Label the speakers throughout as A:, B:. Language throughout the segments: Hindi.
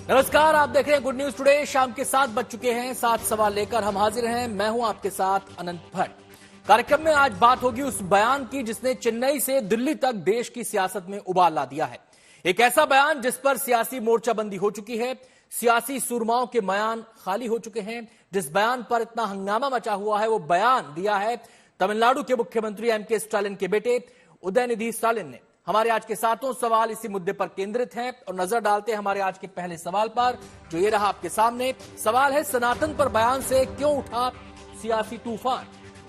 A: नमस्कार, आप देख रहे हैं गुड न्यूज टुडे। शाम के 7 बज चुके हैं। 7 सवाल लेकर हम हाजिर हैं। मैं हूं आपके साथ अनंत भट्ट। कार्यक्रम में आज बात होगी उस बयान की जिसने चेन्नई से दिल्ली तक देश की सियासत में उबाल ला दिया है। एक ऐसा बयान जिस पर सियासी मोर्चाबंदी हो चुकी है, सियासी सुरमाओं के बयान खाली हो चुके हैं। जिस बयान पर इतना हंगामा मचा हुआ है वो बयान दिया है तमिलनाडु के मुख्यमंत्री एमके स्टालिन के बेटे उदयनिधि स्टालिन ने। हमारे आज के सातों सवाल इसी मुद्दे पर केंद्रित हैं और नजर डालते हैं हमारे आज के पहले सवाल पर, जो ये रहा आपके सामने। सवाल है, सनातन पर बयान से क्यों उठा सियासी तूफान?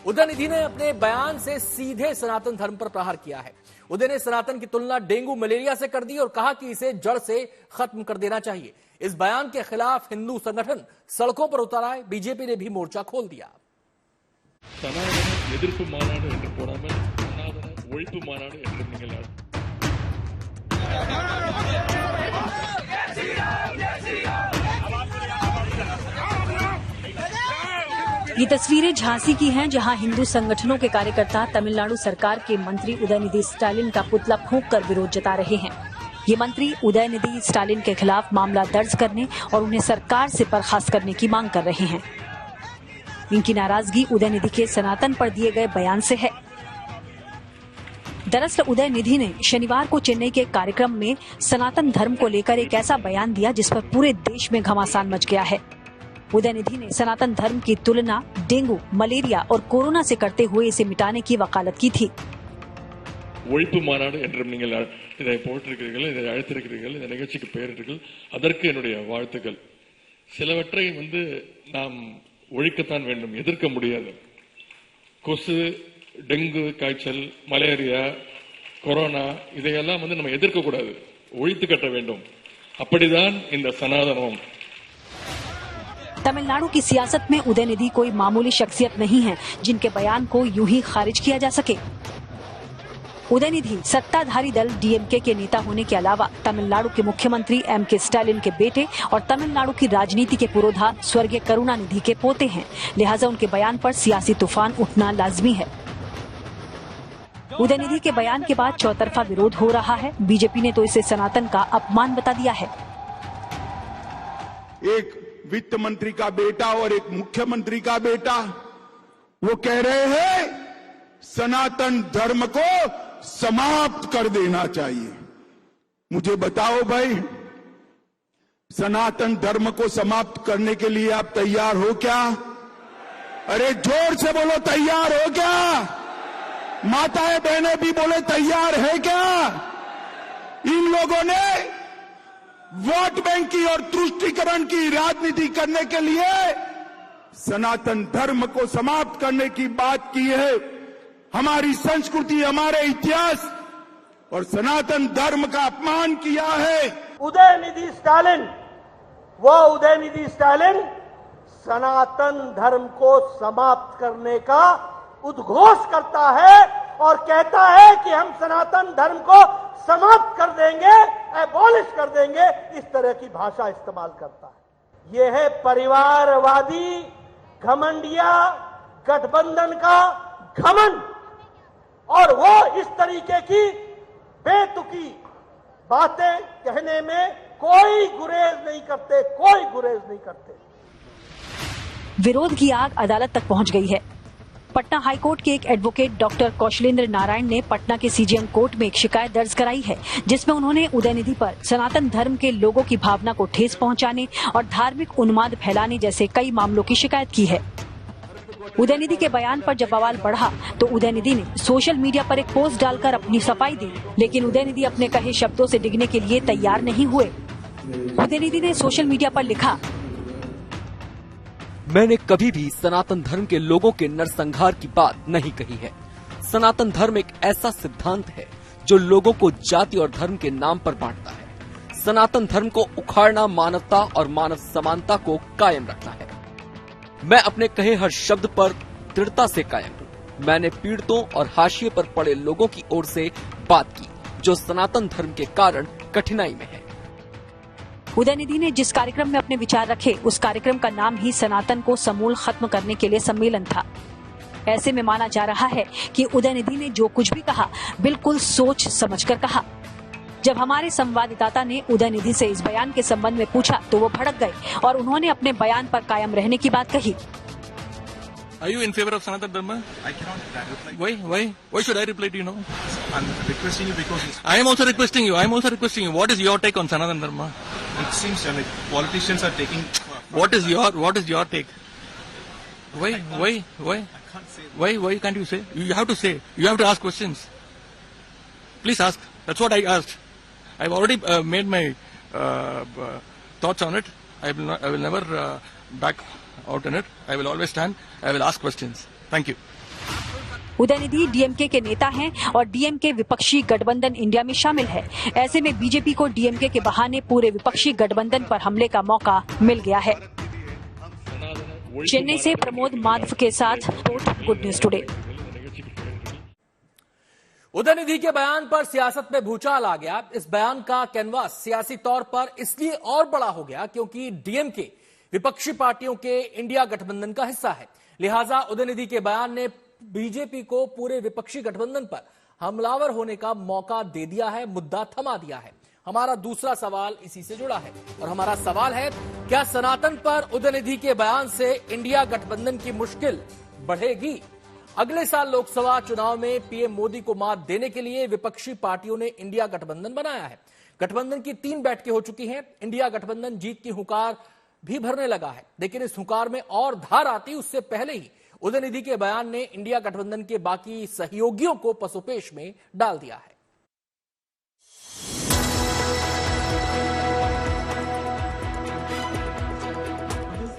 A: उदयनिधि ने अपने बयान से सीधे सनातन धर्म पर प्रहार किया है। उदय ने सनातन की तुलना डेंगू मलेरिया से कर दी और कहा कि इसे जड़ से खत्म कर देना चाहिए। इस बयान के खिलाफ हिंदू संगठन सड़कों पर उतर आए। बीजेपी ने भी मोर्चा खोल दिया।
B: ये तस्वीरें झांसी की हैं, जहां हिंदू संगठनों के कार्यकर्ता तमिलनाडु सरकार के मंत्री उदयनिधि स्टालिन का पुतला फूंककर विरोध जता रहे हैं। ये मंत्री उदयनिधि स्टालिन के खिलाफ मामला दर्ज करने और उन्हें सरकार से बर्खास्त करने की मांग कर रहे हैं। इनकी नाराजगी उदयनिधि के सनातन पर दिए गए बयान से है। दरअसल उदयनिधि ने शनिवार को चेन्नई के कार्यक्रम में सनातन धर्म को लेकर एक ऐसा बयान दिया जिस पर पूरे देश में घमासान मच गया है। उदयनिधि ने सनातन धर्म की तुलना डेंगू, मलेरिया और कोरोना से करते हुए इसे मिटाने की वकालत की थी।
C: ஒழிப்பு மாநாடு என்றும் நீங்கள் இதை போட்டிருக்கிறீர்கள், இதை அழைத்திருக்கிறீர்கள், இந்த நிகழ்ச்சிக்கு பெயரிட்டீர்கள், அதற்கு என்னுடைய வாழ்த்துக்கள். சிலவற்றை நாம் ஒழிக்கத்தான் வேண்டும், எதிர்க்க முடியாது. கொசு, டெங்கு காய்ச்சல், மலேரியா, கொரோனா இதையெல்லாம் நம்ம எதிர்க்க கூடாது, ஒழித்து கட்ட வேண்டும். அப்படிதான் இந்த சனாதனம்।
B: तमिलनाडु की सियासत में उदयनिधि कोई मामूली शख्सियत नहीं है जिनके बयान को यूं ही खारिज किया जा सके। उदयनिधि सत्ताधारी दल डीएमके के नेता होने के अलावा तमिलनाडु के मुख्यमंत्री एमके स्टालिन के बेटे और तमिलनाडु की राजनीति के पुरोधा स्वर्गीय करुणानिधि के पोते हैं। लिहाजा उनके बयान पर सियासी तूफान उठना लाजमी है। उदयनिधि के बयान के बाद चौतरफा विरोध हो रहा है। बीजेपी ने तो इसे सनातन का अपमान बता दिया है।
D: एक वित्त मंत्री का बेटा और एक मुख्यमंत्री का बेटा वो कह रहे हैं सनातन धर्म को समाप्त कर देना चाहिए। मुझे बताओ भाई, सनातन धर्म को समाप्त करने के लिए आप तैयार हो क्या? अरे जोर से बोलो, तैयार हो क्या? माताएं बहनें भी बोले तैयार है क्या? इन लोगों ने वोट बैंक की और तुष्टीकरण की राजनीति करने के लिए सनातन धर्म को समाप्त करने की बात की है। हमारी संस्कृति, हमारे इतिहास और सनातन धर्म का अपमान किया है।
E: उदयनिधि स्टालिन, वो उदयनिधि स्टालिन सनातन धर्म को समाप्त करने का उद्घोष करता है और कहता है कि हम सनातन धर्म को समाप्त कर देंगे, एबॉलिश कर देंगे। इस तरह की भाषा इस्तेमाल करता है। यह है परिवारवादी घमंडिया गठबंधन का घमंड, और वो इस तरीके की बेतुकी बातें कहने में कोई गुरेज नहीं करते, कोई गुरेज नहीं करते।
B: विरोध की आग अदालत तक पहुंच गई है। पटना हाईकोर्ट के एक एडवोकेट डॉक्टर कौशलेंद्र नारायण ने पटना के सीजेएम कोर्ट में एक शिकायत दर्ज कराई है, जिसमें उन्होंने उदयनिधि पर सनातन धर्म के लोगों की भावना को ठेस पहुंचाने और धार्मिक उन्माद फैलाने जैसे कई मामलों की शिकायत की है। उदयनिधि के बयान पर जब बवाल बढ़ा तो उदयनिधि ने सोशल मीडिया पर एक पोस्ट डालकर अपनी सफाई दी, लेकिन उदयनिधि अपने कहे शब्दों से डिगने के लिए तैयार नहीं हुए। उदयनिधि ने सोशल मीडिया पर लिखा,
F: मैंने कभी भी सनातन धर्म के लोगों के नरसंहार की बात नहीं कही है। सनातन धर्म एक ऐसा सिद्धांत है जो लोगों को जाति और धर्म के नाम पर बांटता है। सनातन धर्म को उखाड़ना मानवता और मानव समानता को कायम रखना है। मैं अपने कहे हर शब्द पर दृढ़ता से कायम हूँ। मैंने पीड़ितों और हाशिए पर पड़े लोगों की ओर से बात की जो सनातन धर्म के कारण कठिनाई में है।
B: उदयनिधि ने जिस कार्यक्रम में अपने विचार रखे, उस कार्यक्रम का नाम ही सनातन को समूल खत्म करने के लिए सम्मेलन था। ऐसे में माना जा रहा है कि उदयनिधि ने जो कुछ भी कहा बिल्कुल सोच समझकर कहा। जब हमारे संवाददाता ने उदयनिधि से इस बयान के संबंध में पूछा तो वो भड़क गए और उन्होंने अपने बयान पर कायम रहने की बात कही।
C: Are you in favor of Sanatana Dharma?
G: I cannot reply.
C: Why? Why should I reply to you now?
G: I'm requesting you because
C: I am also requesting you. What is your take on Sanatana Dharma?
G: it seems like politicians are taking.
C: What is your take? Why?
G: I can't say.
C: Why can't you say? You have to say. You have to ask questions. Please ask. That's what I asked. I've already made my thoughts on it. I will never back out on it. I will always stand. I will ask questions. Thank you.
B: Udhayanidhi DMK के नेता हैं और डीएमके विपक्षी गठबंधन इंडिया में शामिल है। ऐसे में बीजेपी को डीएमके के बहाने पूरे विपक्षी गठबंधन पर हमले का मौका मिल गया है। चेन्नई से प्रमोद माधव के साथ गुड न्यूज टुडे।
A: उदयनिधि के बयान पर सियासत में भूचाल आ गया। इस बयान का कैनवास सियासी तौर पर इसलिए और बड़ा हो गया क्योंकि डीएमके विपक्षी पार्टियों के इंडिया गठबंधन का हिस्सा है। लिहाजा उदयनिधि के बयान ने बीजेपी को पूरे विपक्षी गठबंधन पर हमलावर होने का मौका दे दिया है, मुद्दा थमा दिया है। हमारा दूसरा सवाल इसी से जुड़ा है और हमारा सवाल है, क्या सनातन पर उदयनिधि के बयान से इंडिया गठबंधन की मुश्किल बढ़ेगी? अगले साल लोकसभा चुनाव में पीएम मोदी को मात देने के लिए विपक्षी पार्टियों ने इंडिया गठबंधन बनाया है। गठबंधन की 3 बैठकें हो चुकी हैं। इंडिया गठबंधन जीत की हुंकार भी भरने लगा है, लेकिन इस हुंकार में और धार आती उससे पहले ही उदयनिधि के बयान ने इंडिया गठबंधन के बाकी सहयोगियों को पसोपेश में डाल दिया है।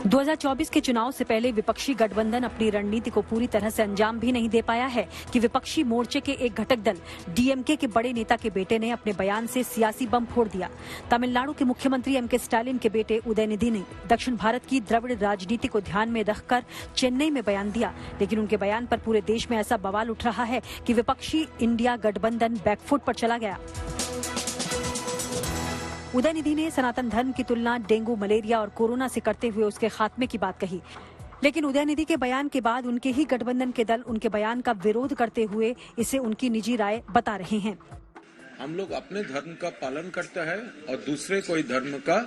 B: 2024 के चुनाव से पहले विपक्षी गठबंधन अपनी रणनीति को पूरी तरह से अंजाम भी नहीं दे पाया है कि विपक्षी मोर्चे के एक घटक दल डीएमके के बड़े नेता के बेटे ने अपने बयान से सियासी बम फोड़ दिया। तमिलनाडु के मुख्यमंत्री एमके स्टालिन के बेटे उदयनिधि ने दक्षिण भारत की द्रविड़ राजनीति को ध्यान में रखकर चेन्नई में बयान दिया, लेकिन उनके बयान पर पूरे देश में ऐसा बवाल उठ रहा है कि विपक्षी इंडिया गठबंधन बैकफुट पर चला गया। उदयनिधि ने सनातन धर्म की तुलना डेंगू, मलेरिया और कोरोना से करते हुए उसके खात्मे की बात कही, लेकिन उदयनिधि के बयान के बाद उनके ही गठबंधन के दल उनके बयान का विरोध करते हुए इसे उनकी निजी राय बता रहे हैं।
H: हम लोग अपने धर्म का पालन करता है और दूसरे कोई धर्म का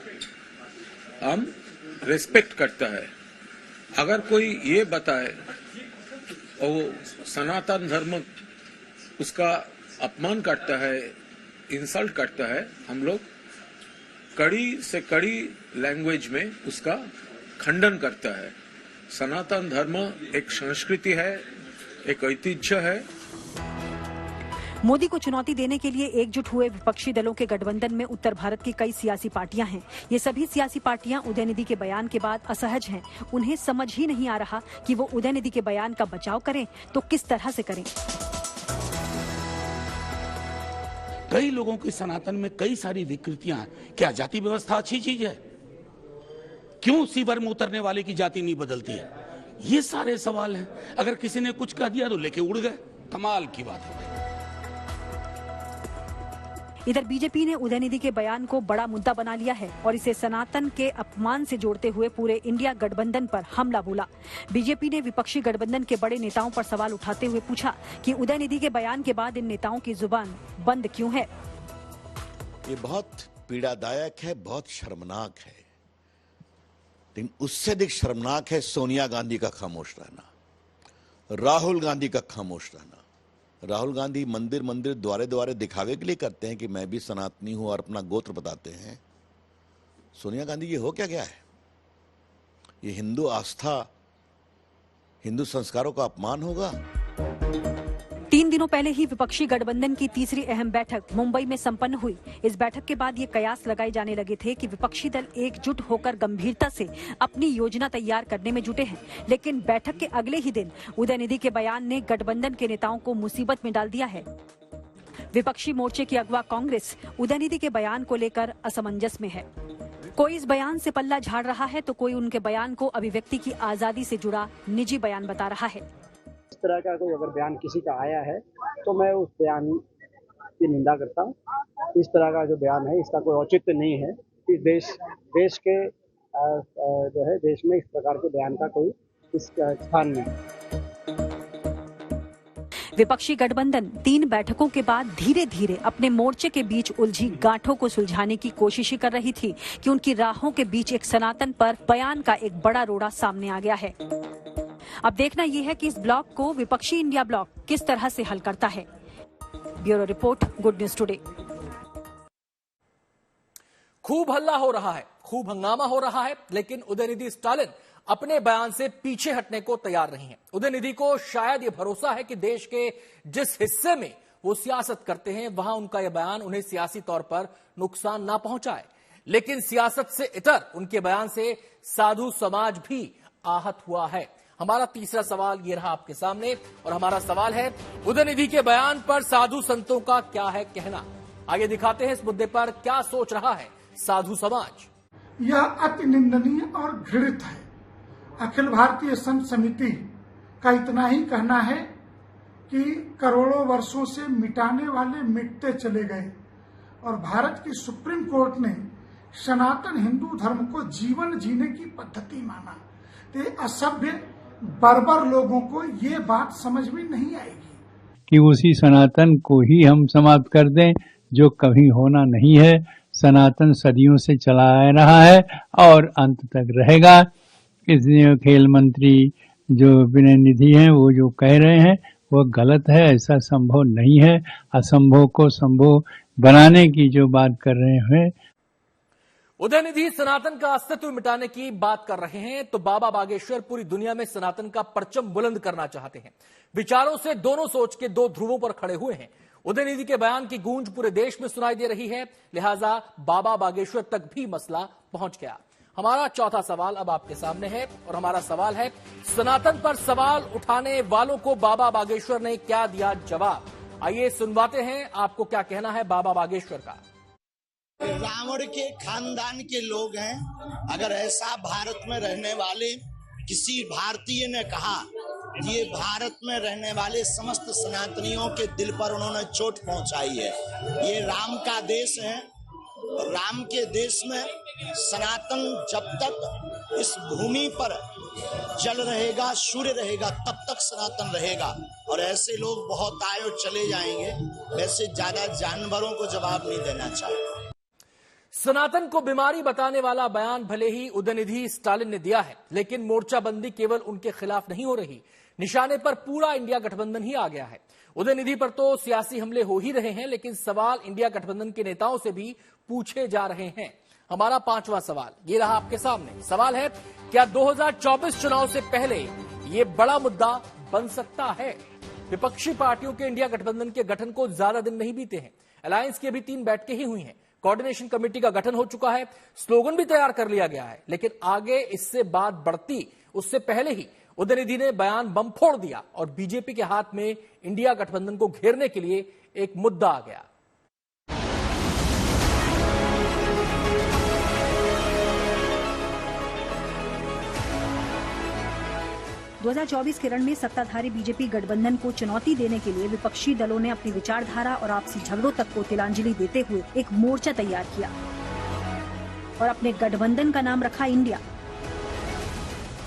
H: हम रेस्पेक्ट करता है। अगर कोई ये बताए और वो सनातन धर्म उसका अपमान करता है, इंसल्ट करता है, हम लोग कड़ी से कड़ी लैंग्वेज में उसका खंडन करता है। सनातन धर्म एक संस्कृति है, एक ऐतिह्य है।
B: मोदी को चुनौती देने के लिए एकजुट हुए विपक्षी दलों के गठबंधन में उत्तर भारत की कई सियासी पार्टियां हैं। ये सभी सियासी पार्टियां उदयनिधि के बयान के बाद असहज हैं। उन्हें समझ ही नहीं आ रहा कि वो उदयनिधि के बयान का बचाव करें तो किस तरह से करें।
D: कई लोगों की सनातन में कई सारी विकृतियां हैं। क्या जाति व्यवस्था अच्छी चीज है? क्यों सीवर में उतरने वाले की जाति नहीं बदलती है? ये सारे सवाल हैं। अगर किसी ने कुछ कह दिया तो लेके उड़ गए। कमाल की बात है।
B: इधर बीजेपी ने उदयनिधि के बयान को बड़ा मुद्दा बना लिया है और इसे सनातन के अपमान से जोड़ते हुए पूरे इंडिया गठबंधन पर हमला बोला। बीजेपी ने विपक्षी गठबंधन के बड़े नेताओं पर सवाल उठाते हुए पूछा कि उदयनिधि के बयान के बाद इन नेताओं की जुबान बंद क्यों है।
I: ये बहुत पीड़ादायक है, बहुत शर्मनाक है, लेकिन उससे अधिक शर्मनाक है सोनिया गांधी का खामोश रहना, राहुल गांधी का खामोश रहना। राहुल गांधी मंदिर मंदिर द्वारे द्वारे दिखावे के लिए करते हैं कि मैं भी सनातनी हूं और अपना गोत्र बताते हैं। सोनिया गांधी ये हो क्या गया है? ये हिंदू आस्था, हिंदू संस्कारों का अपमान होगा।
B: 3 दिनों पहले ही विपक्षी गठबंधन की तीसरी अहम बैठक मुंबई में संपन्न हुई। इस बैठक के बाद ये कयास लगाए जाने लगे थे कि विपक्षी दल एकजुट होकर गंभीरता से अपनी योजना तैयार करने में जुटे हैं, लेकिन बैठक के अगले ही दिन उदयनिधि के बयान ने गठबंधन के नेताओं को मुसीबत में डाल दिया है। विपक्षी मोर्चे की अगवा कांग्रेस उदयनिधि के बयान को लेकर असमंजस में है। कोई इस बयान से पल्ला झाड़ रहा है तो कोई उनके बयान को अभिव्यक्ति की आजादी से जुड़ा निजी बयान बता रहा है।
J: इस तरह का कोई अगर बयान किसी का आया है तो मैं उस बयान की निंदा करता हूँ। इस तरह का जो बयान है इसका कोई औचित्य नहीं है। इस देश के जो है देश में इस प्रकार के बयान का कोई इस स्थान नहीं।
B: विपक्षी गठबंधन 3 बैठकों के बाद धीरे धीरे अपने मोर्चे के बीच उलझी गांठों को सुलझाने की कोशिश कर रही थी कि उनकी राहों के बीच एक सनातन पर बयान का एक बड़ा रोड़ा सामने आ गया है। अब देखना यह है कि इस ब्लॉक को विपक्षी इंडिया ब्लॉक किस तरह से हल करता है। Bureau report, good news today.
A: खूब हल्ला हो रहा है, खूब हंगामा हो रहा है, लेकिन उदयनिधि स्टालिन अपने बयान से पीछे हटने को तैयार नहीं है। उदयनिधि को शायद यह भरोसा है कि देश के जिस हिस्से में वो सियासत करते हैं वहां उनका यह बयान उन्हें सियासी तौर पर नुकसान ना पहुंचाए, लेकिन सियासत से इतर उनके बयान से साधु समाज भी आहत हुआ है। हमारा तीसरा सवाल ये रहा आपके सामने, और हमारा सवाल है, उदयनिधि के बयान पर साधु संतों का क्या है कहना। आइए दिखाते हैं इस मुद्दे पर क्या सोच रहा है साधु समाज।
K: यह अति निंदनीय और घृणित है। अखिल भारतीय संत समिति का इतना ही कहना है कि करोड़ों वर्षों से मिटाने वाले मिटते चले गए, और भारत की सुप्रीम कोर्ट ने सनातन हिंदू धर्म को जीवन जीने की पद्धति माना। तो असभ्य बर्बर लोगों को ये बात समझ में नहीं आएगी
L: कि उसी सनातन को ही हम समाप्त कर दें जो कभी होना नहीं है। सनातन सदियों से चला आ रहा है और अंत तक रहेगा। इसलिए खेल मंत्री जो विनय निधि हैं वो जो कह रहे हैं वो गलत है, ऐसा संभव नहीं है। असंभव को संभव बनाने की जो बात कर रहे हैं।
A: उदयनिधि सनातन का अस्तित्व मिटाने की बात कर रहे हैं, तो बाबा बागेश्वर पूरी दुनिया में सनातन का परचम बुलंद करना चाहते हैं। विचारों से दोनों सोच के दो ध्रुवों पर खड़े हुए हैं। उदयनिधि के बयान की गूंज पूरे देश में सुनाई दे रही है, लिहाजा बाबा बागेश्वर तक भी मसला पहुंच गया। हमारा चौथा सवाल अब आपके सामने है, और हमारा सवाल है, सनातन पर सवाल उठाने वालों को बाबा बागेश्वर ने क्या दिया जवाब। आइए सुनवाते हैं आपको क्या कहना है बाबा बागेश्वर का।
M: रावण के खानदान के लोग हैं। अगर ऐसा भारत में रहने वाले किसी भारतीय ने कहा, ये भारत में रहने वाले समस्त सनातनियों के दिल पर उन्होंने चोट पहुंचाई है। ये राम का देश है, राम के देश में सनातन जब तक इस भूमि पर जल रहेगा, सूर्य रहेगा, तब तक सनातन रहेगा। और ऐसे लोग बहुत आए और चले जाएंगे। वैसे ज्यादा जानवरों को जवाब नहीं देना चाहिए।
A: सनातन को बीमारी बताने वाला बयान भले ही उदयनिधि स्टालिन ने दिया है, लेकिन मोर्चाबंदी केवल उनके खिलाफ नहीं हो रही, निशाने पर पूरा इंडिया गठबंधन ही आ गया है। उदयनिधि पर तो सियासी हमले हो ही रहे हैं, लेकिन सवाल इंडिया गठबंधन के नेताओं से भी पूछे जा रहे हैं। हमारा पांचवा सवाल ये रहा आपके सामने। सवाल है, क्या 2024 चुनाव से पहले ये बड़ा मुद्दा बन सकता है? विपक्षी पार्टियों के इंडिया गठबंधन के गठन को ज्यादा दिन नहीं बीते हैं। अलायंस की अभी 3 बैठकें ही हुई हैं। कोऑर्डिनेशन कमेटी का गठन हो चुका है, स्लोगन भी तैयार कर लिया गया है, लेकिन आगे इससे बात बढ़ती उससे पहले ही उदयनिधि ने बयान बम फोड़ दिया और बीजेपी के हाथ में इंडिया गठबंधन को घेरने के लिए एक मुद्दा आ गया।
B: – 2024 के रण में सत्ताधारी बीजेपी गठबंधन को चुनौती देने के लिए विपक्षी दलों ने अपनी विचारधारा और आपसी झगड़ों तक को तिलांजलि देते हुए एक मोर्चा तैयार किया और अपने गठबंधन का नाम रखा इंडिया।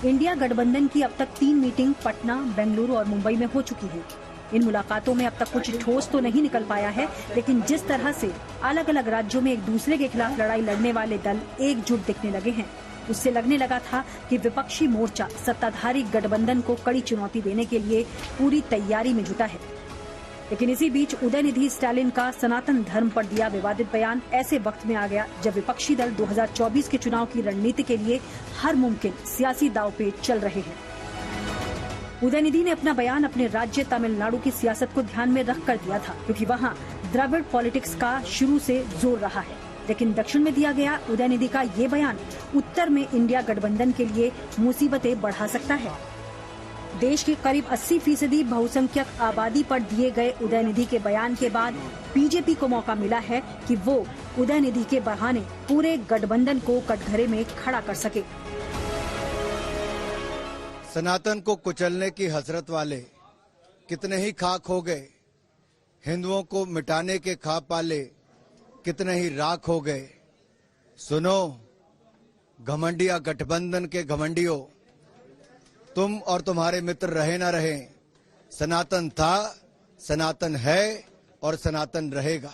B: इंडिया गठबंधन की अब तक 3 मीटिंग पटना, बेंगलुरु और मुंबई में हो चुकी है। इन मुलाकातों में अब तक कुछ ठोस तो नहीं निकल पाया है, लेकिन जिस तरह से अलग अलग राज्यों में एक दूसरे के खिलाफ लड़ाई लड़ने वाले दल एकजुट दिखने लगे हैं, उससे लगने लगा था कि विपक्षी मोर्चा सत्ताधारी गठबंधन को कड़ी चुनौती देने के लिए पूरी तैयारी में जुटा है। लेकिन इसी बीच उदयनिधि स्टालिन का सनातन धर्म पर दिया विवादित बयान ऐसे वक्त में आ गया जब विपक्षी दल 2024 के चुनाव की रणनीति के लिए हर मुमकिन सियासी दांवपेच चल रहे हैं। उदयनिधि ने अपना बयान अपने राज्य तमिलनाडु की सियासत को ध्यान में रखकर दिया था, क्योंकि वहां द्रविड़ पॉलिटिक्स का शुरू से जोर रहा है। लेकिन दक्षिण में दिया गया उदयनिधि का ये बयान उत्तर में इंडिया गठबंधन के लिए मुसीबतें बढ़ा सकता है। देश की करीब 80% बहुसंख्यक आबादी पर दिए गए उदयनिधि के बयान के बाद बीजेपी को मौका मिला है कि वो उदयनिधि के बहाने पूरे गठबंधन को कटघरे में खड़ा कर सके।
N: सनातन को कुचलने की हसरत वाले कितने ही खाक हो गए, हिंदुओं को मिटाने के ख्वाब पाले कितने ही राख हो गए। सुनो घमंडिया गठबंधन के घमंडियों, तुम और तुम्हारे मित्र रहे ना रहे, सनातन था सनातन है और सनातन रहेगा।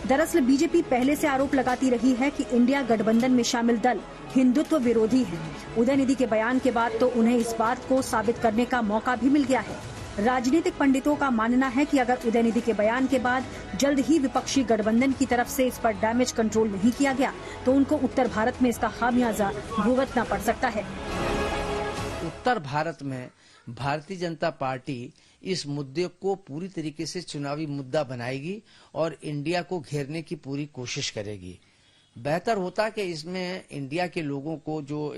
B: दरअसल बीजेपी पहले से आरोप लगाती रही है कि इंडिया गठबंधन में शामिल दल हिंदुत्व विरोधी है। उदयनिधि के बयान के बाद तो उन्हें इस बात को साबित करने का मौका भी मिल गया है। राजनीतिक पंडितों का मानना है कि अगर उदयनिधि के बयान के बाद जल्द ही विपक्षी गठबंधन की तरफ से इस पर डैमेज कंट्रोल नहीं किया गया तो उनको उत्तर भारत में इसका खामियाजा भुगतना पड़ सकता है।
O: उत्तर भारत में भारतीय जनता पार्टी इस मुद्दे को पूरी तरीके से चुनावी मुद्दा बनाएगी और इंडिया को घेरने की पूरी कोशिश करेगी। बेहतर होता कि इसमें इंडिया के लोगों को जो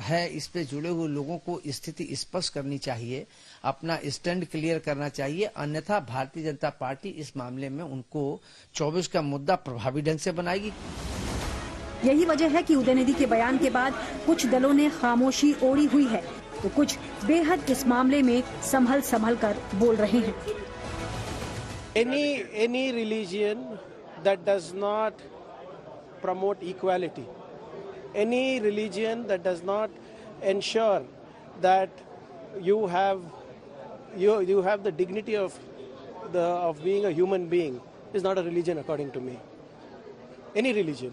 O: है इस पे जुड़े हुए लोगों को स्थिति स्पष्ट करनी चाहिए, अपना स्टैंड क्लियर करना चाहिए, अन्यथा भारतीय जनता पार्टी इस मामले में उनको 24 का मुद्दा प्रभावी ढंग से बनाएगी।
B: यही वजह है कि उदयनिधि के बयान के बाद कुछ दलों ने खामोशी ओढ़ी हुई है तो कुछ बेहद इस मामले में संभल कर बोल रहे हैं।
E: Any religion that does not promote equality, any religion that does not ensure that you have the dignity of being a human being is not a religion according to me. Any religion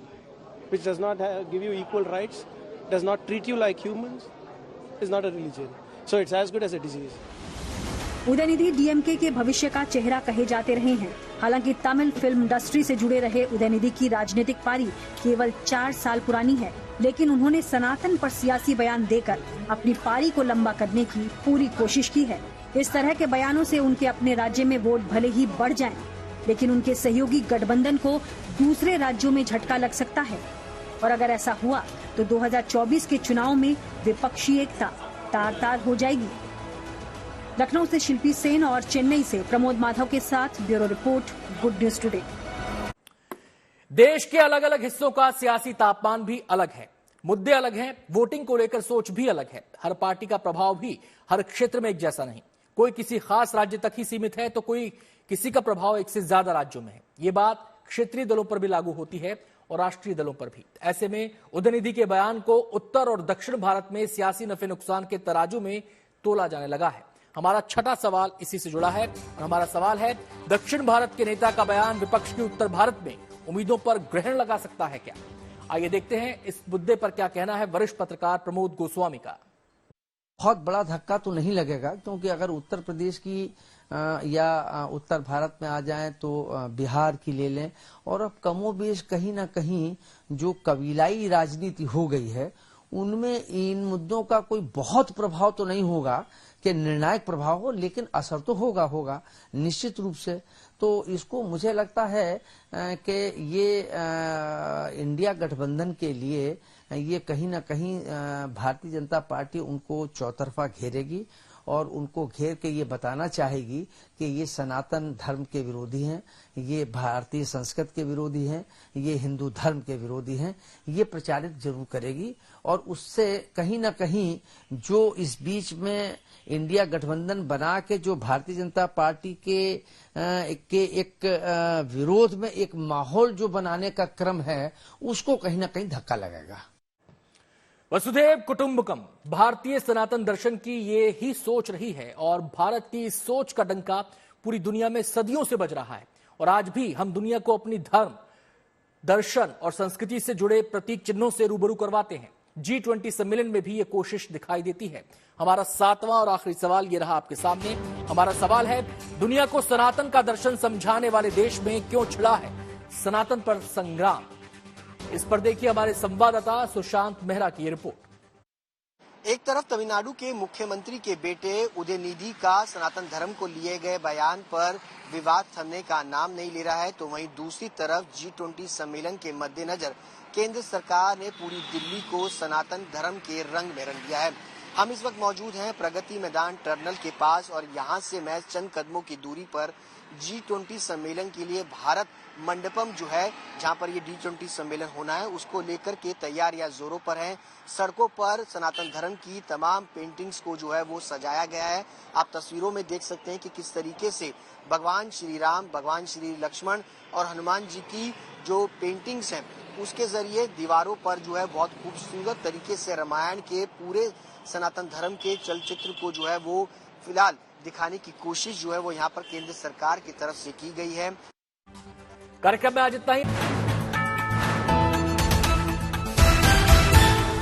E: which does not give you equal rights, does not treat you like humans, is not a religion. So it's as good as a disease.
B: Udhayanidhi DMK के भविष्य का चेहरा कहे जाते रहे हैं। हालांकि तमिल फिल्म इंडस्ट्री से जुड़े रहे उदयनिधि की राजनीतिक पारी केवल 4 साल पुरानी है, लेकिन उन्होंने सनातन पर सियासी बयान देकर अपनी पारी को लंबा करने की पूरी कोशिश की है। इस तरह के बयानों से उनके अपने राज्य में वोट भले ही बढ़ जाएं, लेकिन उनके सहयोगी गठबंधन को दूसरे राज्यों में झटका लग सकता है और अगर ऐसा हुआ तो 2024 के चुनाव में विपक्षी एकता तार-तार हो जाएगी। लखनऊ से शिल्पी सेन और चेन्नई से प्रमोद माधव के साथ bureau report, good news today.
A: देश के अलग अलग हिस्सों का सियासी तापमान भी अलग है, मुद्दे अलग हैं, वोटिंग को लेकर सोच भी अलग है। हर पार्टी का प्रभाव भी हर क्षेत्र में एक जैसा नहीं। कोई किसी खास राज्य तक ही सीमित है तो कोई किसी का प्रभाव एक से ज्यादा राज्यों में है। ये बात क्षेत्रीय दलों पर भी लागू होती है और राष्ट्रीय दलों पर भी। ऐसे में उदयनिधि के बयान को उत्तर और दक्षिण भारत में सियासी नफे नुकसान के तराजू में तोला जाने लगा है। हमारा छठा सवाल इसी से जुड़ा है और हमारा सवाल है, दक्षिण भारत के नेता का बयान विपक्ष की उत्तर भारत में उम्मीदों पर ग्रहण लगा सकता है क्या? आइए देखते हैं इस मुद्दे पर क्या कहना है वरिष्ठ पत्रकार प्रमोद गोस्वामी का।
O: बहुत बड़ा धक्का तो नहीं लगेगा, क्योंकि अगर उत्तर प्रदेश की या उत्तर भारत में आ जाएं तो बिहार की ले लें, और अब कमोबेश कहीं ना कहीं जो कबीलाई राजनीति हो गई है उनमें इन मुद्दों का कोई बहुत प्रभाव तो नहीं होगा कि निर्णायक प्रभाव हो, लेकिन असर तो होगा निश्चित रूप से। तो इसको मुझे लगता है कि ये इंडिया गठबंधन के लिए ये कहीं ना कहीं भारतीय जनता पार्टी उनको चौतरफा घेरेगी और उनको घेर के ये बताना चाहेगी कि ये सनातन धर्म के विरोधी हैं, ये भारतीय संस्कृति के विरोधी हैं, ये हिंदू धर्म के विरोधी हैं। ये प्रचारित जरूर करेगी और उससे कहीं ना कहीं जो इस बीच में इंडिया गठबंधन बना के जो भारतीय जनता पार्टी के एक विरोध में एक माहौल जो बनाने का क्रम है उसको कहीं ना कहीं धक्का लगेगा।
A: वसुधैव कुटुंबकम, भारतीय सनातन दर्शन की ये ही सोच रही है और भारत की इस सोच का डंका पूरी दुनिया में सदियों से बज रहा है। और आज भी हम दुनिया को अपनी धर्म, दर्शन और संस्कृति से जुड़े प्रतीक चिन्हों से रूबरू करवाते हैं। G20 सम्मेलन में भी ये कोशिश दिखाई देती है। हमारा 7वां और आखिरी सवाल ये रहा आपके सामने। हमारा सवाल है, दुनिया को सनातन का दर्शन समझाने वाले देश में क्यों छिड़ा है सनातन पर संग्राम? इस पर देखिए हमारे संवाददाता सुशांत मेहरा की रिपोर्ट।
P: एक तरफ तमिलनाडु के मुख्यमंत्री के बेटे उदयनिधि का सनातन धर्म को लिए गए बयान पर विवाद थमने का नाम नहीं ले रहा है, तो वहीं दूसरी तरफ G20 सम्मेलन के मद्देनजर केंद्र सरकार ने पूरी दिल्ली को सनातन धर्म के रंग में रंग दिया है। हम इस वक्त मौजूद हैं प्रगति मैदान टर्मिनल के पास और यहाँ से महज चंद कदमों की दूरी पर G20 सम्मेलन के लिए भारत मंडपम जो है जहां पर ये G20 सम्मेलन होना है उसको लेकर के तैयारियां जोरों पर हैं। सड़कों पर सनातन धर्म की तमाम पेंटिंग्स को जो है वो सजाया गया है। आप तस्वीरों में देख सकते हैं कि किस तरीके से भगवान श्री राम, भगवान श्री लक्ष्मण और हनुमान जी की जो पेंटिंग्स हैं उसके जरिए दीवारों पर जो है बहुत खूबसूरत तरीके से रामायण के पूरे सनातन धर्म के चलचित्र को जो है वो फिलहाल दिखाने की कोशिश जो है वो यहाँ पर केंद्र सरकार की तरफ से की गई है।
A: कार्यक्रम में आज इतना ही।